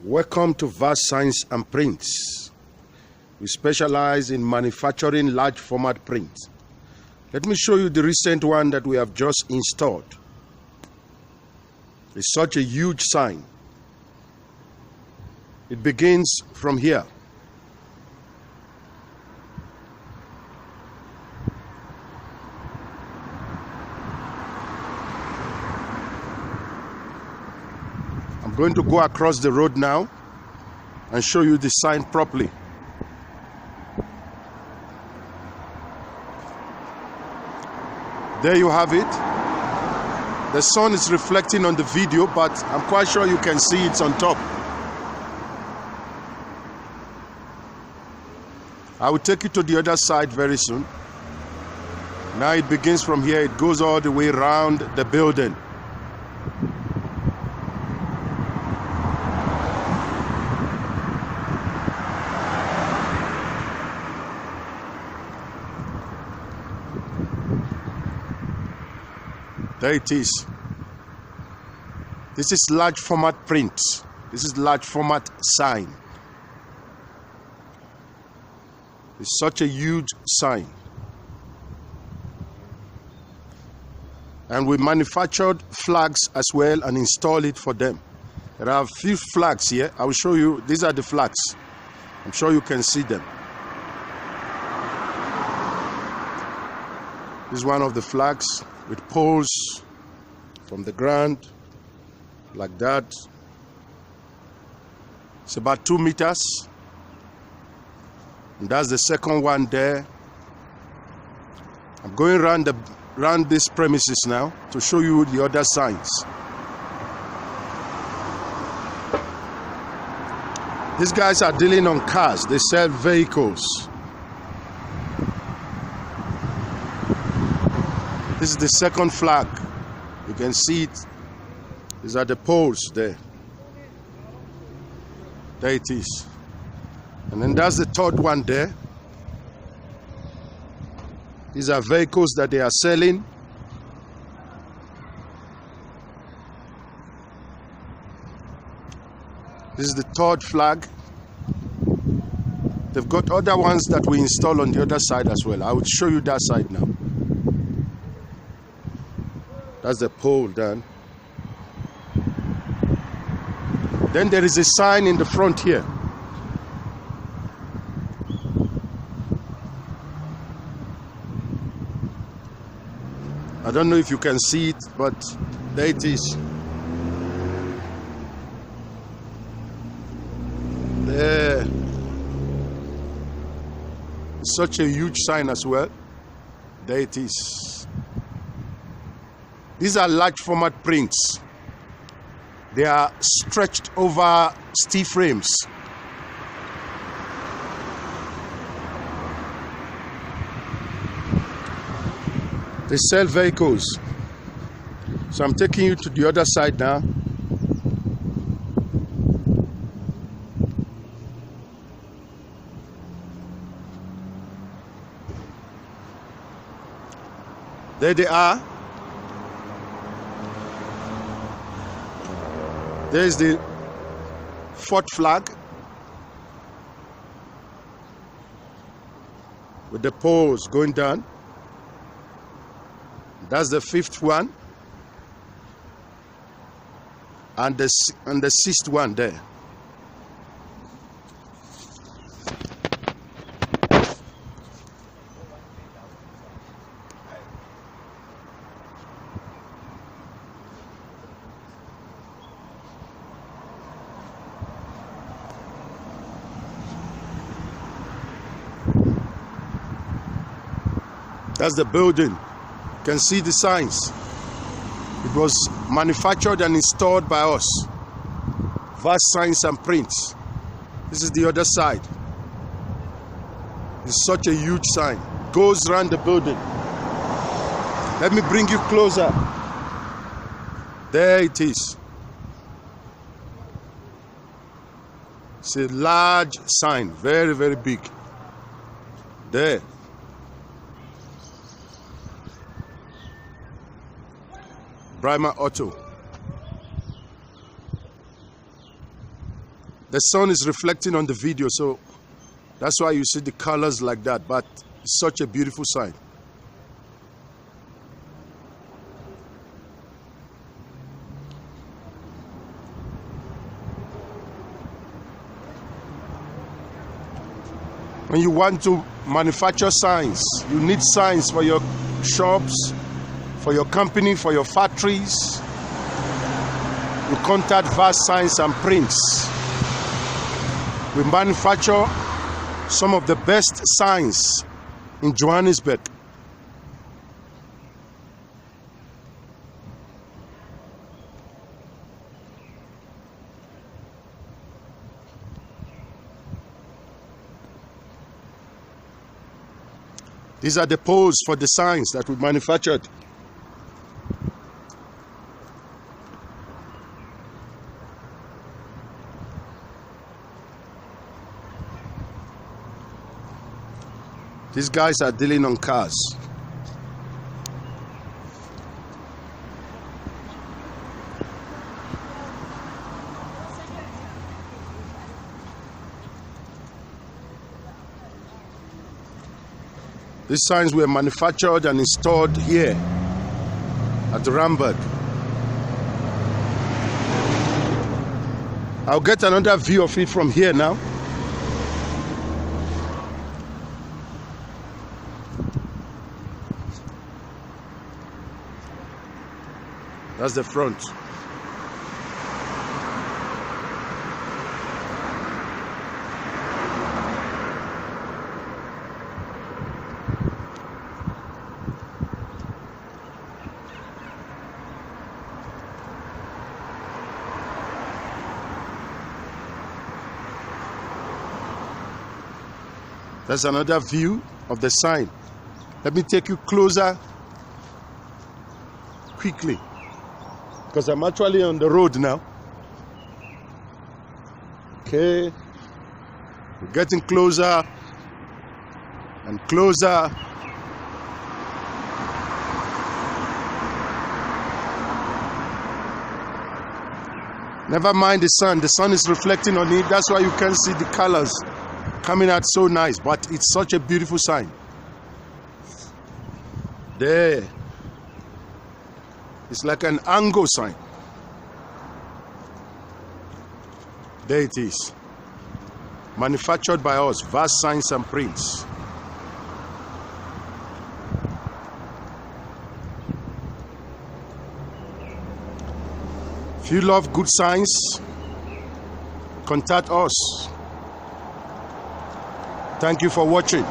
Welcome to Vast Signs and Prints. We specialize in manufacturing large format prints. Let me show you the recent one that we have just installed. It's such a huge sign. It begins from here. I'm going to go across the road now and show you the sign properly. There you have it. The sun is reflecting on the video, but I'm quite sure you can see it's on top. I will take you to the other side very soon. Now it begins from here. It goes all the way around the building. There it is. This is large format print. This is large format sign. It's such a huge sign. And we manufactured flags as well and installed it for them. There are a few flags here. I will show you. These are the flags. I'm sure you can see them. This is one of the flags with poles from the ground like that. It's about 2 meters. And that's the second one there. I'm going around this premises now to show you the other signs. These guys are dealing on cars. They sell vehicles. This is the second flag. You can see it. These are the poles there. There it is. And then that's the third one there. These are vehicles that they are selling. This is the third flag. They've got other ones that we install on the other side as well. I will show you that side now. That's the pole done. Then there is a sign in the front here. I don't know if you can see it, but there it is. There. It's such a huge sign as well. There it is. These are large format prints. They are stretched over steel frames. They sell vehicles. So I'm taking you to the other side now. There they are. There's the fourth flag with the poles going down. That's the fifth one, and the sixth one there. That's the building. You can see the signs. It was manufactured and installed by us. Vast Signs and Prints. This is the other side. It's such a huge sign. Goes around the building. Let me bring you closer. There it is. It's a large sign. Very, very big. There. Brima Auto. The sun is reflecting on the video, so that's why you see the colors like that, but it's such a beautiful sign. When you want to manufacture signs, you need signs for your shops, for your company, for your factories. You contact Vast Signs and Prints. We manufacture some of the best signs in Johannesburg. These are the poles for the signs that we manufactured. These guys are dealing on cars. These signs were manufactured and installed here at Randburg. I'll get another view of it from here now. That's the front. That's another view of the sign. Let me take you closer quickly, because I'm actually on the road now. Okay, we're getting closer and closer. Never mind the sun is reflecting on it. That's why you can see the colors coming out so nice, but it's such a beautiful sign. There, it's like an angle sign. There it is, manufactured by us, Vast Signs and Prints. If you love good signs, contact us. Thank you for watching.